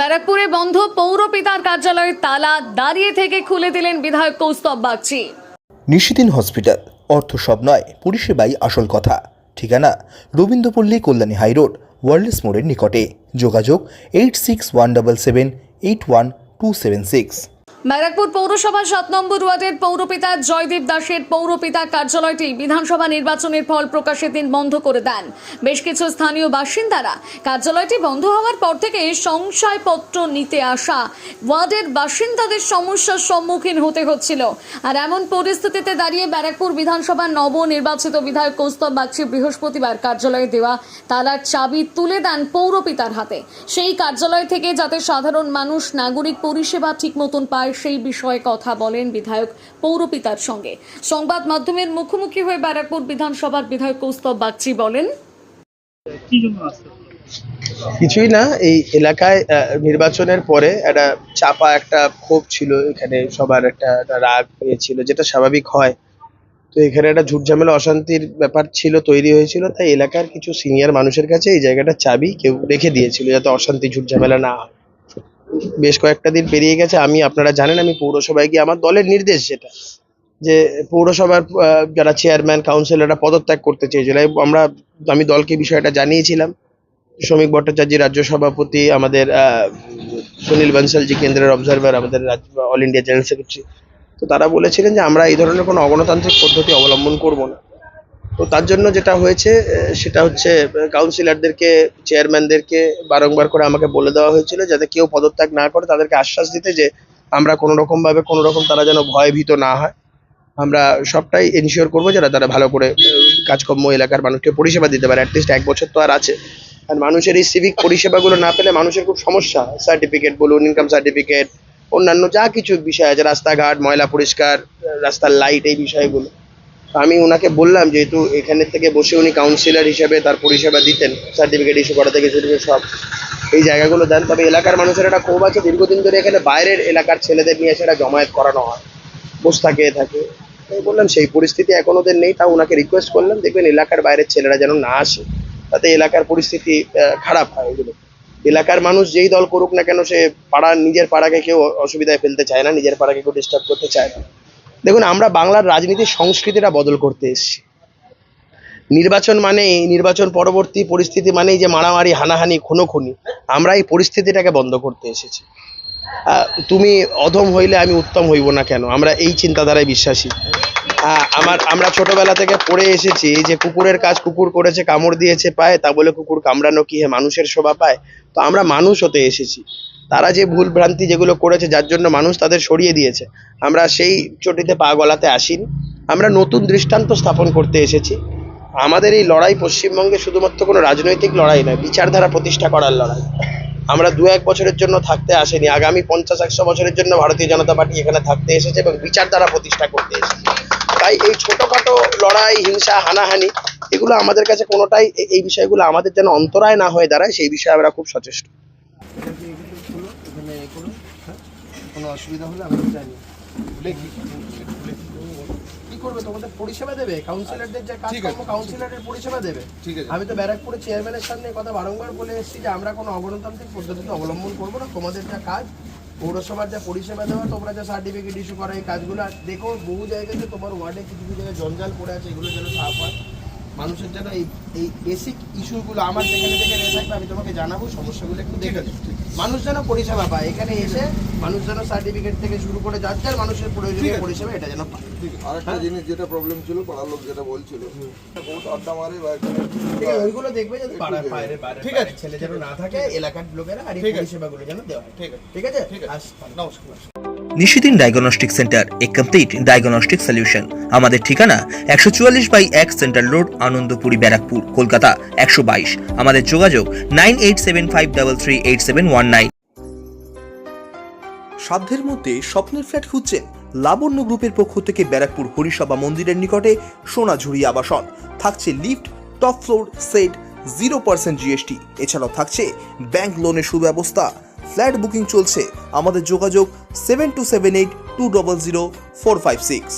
ব্যারাকপুরে বন্ধ পৌরপিতার কার্যালয়ের তালা দাঁড়িয়ে থেকে খুলে দিলেন বিধায়ক কৌস্তব বাগচি। নিশিদিন হসপিটাল, অর্থ সব নয়, পরিষেবাই আসল কথা। ঠিকানা রবীন্দ্রপল্লী, কল্যাণী হাইরোড, ওয়ার্ল্ডস মোড়ের নিকটে। যোগাযোগ 8617781276। ব্যারাকপুর পৌরসভা 7 নম্বর ওয়ার্ডের পৌরপিতা জয়দীপ দাসের পৌরপিতা কার্যালয়টি বিধানসভা নির্বাচনের ফল প্রকাশের দিন বন্ধ করে দেন বেশ কিছু স্থানীয় বাসিন্দারা। কার্যালয়টি বন্ধ হওয়ার পর থেকে সংশয়পত্র নিতে আসা ওয়ার্ডের বাসিন্দাদের সমস্যার সম্মুখীন হতে হচ্ছিল। আর এমন পরিস্থিতিতে দাঁড়িয়ে ব্যারাকপুর বিধানসভার নবনির্বাচিত বিধায়ক কৌস্তব বাগচি বৃহস্পতিবার কার্যালয়ে দেওয়া তালার চাবি তুলে দেন পৌরপিতার হাতে। সেই কার্যালয় থেকে যাতে সাধারণ মানুষ নাগরিক পরিষেবা ঠিক মতন পায় সেই বিষয়ে কথা বলেন বিধায়ক পৌরপিতার সঙ্গে। সংবাদ মাধ্যমের মুখোমুখি হয়ে ব্যারাকপুর বিধানসভার বিধায়ক কৌস্তব বাগচি বলেন, কিছুই না, এই এলাকায় নির্বাচনের পরে একটা ক্ষোভ ছিল, এখানে সবার একটা রাগ হয়েছিল, যেটা স্বাভাবিক হয়। তো এখানে একটা ঝুটঝামেলা অশান্তির ব্যাপার ছিল, তৈরি হয়েছিল। তাই এলাকার কিছু সিনিয়র মানুষের কাছে এই জায়গাটা চাবি কেউ রেখে দিয়েছিল, যাতে অশান্তি ঝুটঝামেলা না হয়। বেশ কয়েকটা দিন পেরিয়ে গেছে। আপনারা জানেন, আমি পৌরসভায় গিয়ে আমার দলের নির্দেশ যেটা, যে পৌরসভার যারা চেয়ারম্যান কাউন্সিলররা পদত্যাগ করতে চেয়েছিল, আমি দলকে বিষয়টা জানিয়েছিলাম। শ্রমিক ভট্টাচার্য রাজ্য সভাপতি, আমাদের সুনীল বনসলজি কেন্দ্রের অবজারভার, আমাদের অল ইন্ডিয়া জেনারেল সেক্রেটারি, তো তারা বলেছিলেন যে আমরা এই ধরনের কোনো অগণতান্ত্রিক পদ্ধতি অবলম্বন করব না। তো তার জন্য যেটা হয়েছে সেটা হচ্ছে কাউন্সিলরদেরকে, চেয়ারম্যানদেরকে বারংবার করে আমাকে বলে দেওয়া হয়েছিল যাতে কেউ পদত্যাগ না করে, তাদেরকে আশ্বাস দিতে যে আমরা কোনো রকম তারা যেন ভয়ভীত না হয়। আমরা সবটাই এনশিওর করবো যারা তারা ভালো করে কাজকর্ম এলাকার মানুষকে পরিষেবা দিতে পারে। অ্যাটলিস্ট 1 বছর তো আর আছে। আর মানুষের এই সিভিক পরিষেবাগুলো না পেলে মানুষের খুব সমস্যা। সার্টিফিকেট বলুন, ইনকাম সার্টিফিকেট, অন্যান্য যা কিছু বিষয় আছে, রাস্তাঘাট, ময়লা পরিষ্কার, রাস্তার লাইট, এই বিষয়গুলো। আমি ওনাকে বললাম, যেহেতু এখানে থেকে বসে উনি কাউন্সিলর হিসেবে তার পরিষেবা দিতেন, সার্টিফিকেট ইস্যু করা থেকে শুরু করে সব এই জায়গাগুলো দেন। তবে এলাকার মানুষের একটা ক্ষোভ আছে, দীর্ঘদিন ধরে এখানে বাইরের এলাকার ছেলেদের নিয়ে সেটা জমায়েত করানো হয়, বসে থাকে। আমি বললাম সেই পরিস্থিতি এখন ওদের নেই। তাও ওনাকে রিকোয়েস্ট করলাম, দেখবেন এলাকার বাইরের ছেলেরা যেন না আসে, তাতে এলাকার পরিস্থিতি খারাপ হয়। এগুলো এলাকার মানুষ যেই দল করুক না কেন, সে নিজের পাড়াকে কেউ অসুবিধায় ফেলতে চায় না, নিজের পাড়াকে কেউ ডিস্টার্ব করতে চায় না। দেখুন, আমরা বাংলার রাজনীতির সংস্কৃতিটা বদল করতে এসেছি। নির্বাচন পরবর্তী পরিস্থিতি মানেই যে মারামারি, হানাহানি, খুনোখুনি, আমরা এই পরিস্থিতিটাকে বন্ধ করতে এসেছি। তুমি অধম হইলে আমি উত্তম হইব না কেন, আমরা এই চিন্তাধারায় বিশ্বাসী। আমরা ছোটবেলা থেকে পড়ে এসেছি যে কুকুরের কাজ কুকুর করেছে, কামড় দিয়েছে পায়, তা বলে কুকুর কামড়ানো কি হে মানুষের শোভা পায়? তো আমরা মানুষ হতে এসেছি। তারা যে ভুল ভ্রান্তি যেগুলো করেছে, যার জন্য মানুষ তাদের সরিয়ে দিয়েছে, আমরা সেই চটিতে পা গলাতে আসিনি। আমরা নতুন দৃষ্টান্ত স্থাপন করতে এসেছি। আমাদের এই লড়াই পশ্চিমবঙ্গে শুধুমাত্র কোনো রাজনৈতিক লড়াই নয়, বিচারধারা প্রতিষ্ঠা করার লড়াই। আমরা 2-1 বছরের জন্য থাকতে আসেনি, আগামী 50-100 বছরের জন্য ভারতীয় জনতা পার্টি এখানে থাকতে এসেছে এবং বিচারধারা প্রতিষ্ঠা করতে এসেছে। তাই এই ছোটখাটো লড়াই, হিংসা, হানাহানি, এগুলো আমাদের কাছে কোনোটাই, এই বিষয়গুলো আমাদের যেন অন্তরায় না হয়ে দাঁড়ায়, সেই বিষয়ে আমরা খুব সচেষ্ট। কোনো অসুবিধা হলে আমি জানি কি করবে, তোমাদের পরিষেবা দেবে, কাউন্সিলরদের যে কাজকর্ম কাউন্সিলরের পরিষেবা দেবে। আমি তো ব্যারাকপুরের চেয়ারম্যানের সামনে কথা বারংবার বলে এসেছি যে আমরা কোনো অগণতান্ত্রিক পদ্ধতিতে অবলম্বন করবো না। তোমাদের যা কাজ, পৌরসভার যা পরিষেবা দেওয়া, তোমরা যা সার্টিফিকেট ইস্যু করা, এই কাজগুলো দেখো। বহু জায়গাতে তোমার ওয়ার্ডে কিছু জায়গায় জঞ্জাল পড়ে আছে, এগুলো যেন সাফ হয়। মানুষের যেন এই বেসিক ইস্যুগুলো আমার যেখানে থাকবে আমি তোমাকে জানাবো, সমস্যাগুলো একটু দেখে দেবো। মানুষ যেন পরিষেবা পায়, এখানে এসে মানুষ যেন সার্টিফিকেট থেকে শুরু করে যার মানুষের প্রয়োজনীয় পরিষেবা এটা যেন পায়। আরেকটা জিনিস যেটা প্রবলেম ছিল, পাড়ার লোক যেটা বলছিল বহুত আড্ডা মারে বা ওইগুলো দেখবে যাতে পাড়ার বাইরে ছেলে যেন না থাকে, এলাকার লোকেরা আর এই পরিষেবাগুলো যেন দেওয়া হয়। ঠিক আছে। নমস্কার। নিশিদিন ডায়াগনস্টিক সেন্টার, এ কমপ্লিট ডায়াগনস্টিক সলিউশন। আমাদের ঠিকানা 144/1 সেন্ট্রাল রোড, আনন্দপুরি, ব্যারাকপুর, কলকাতা 122। আমাদের যোগাযোগ 9875338719। সাধ্যের মধ্যে স্বপ্নের ফ্ল্যাট খুঁজছেন? লাবণ্য গ্রুপের পক্ষ থেকে ব্যারাকপুর হরিসভা মন্দিরের নিকটে সোনাঝুরি আবাসন। থাকছে lift, top floor, set, 0% GST। এছাড়াও থাকছে ব্যাংক লোনের সুব্যবস্থা। ফ্ল্যাট বুকিং চলছে। আমাদের যোগাযোগ 7278200456।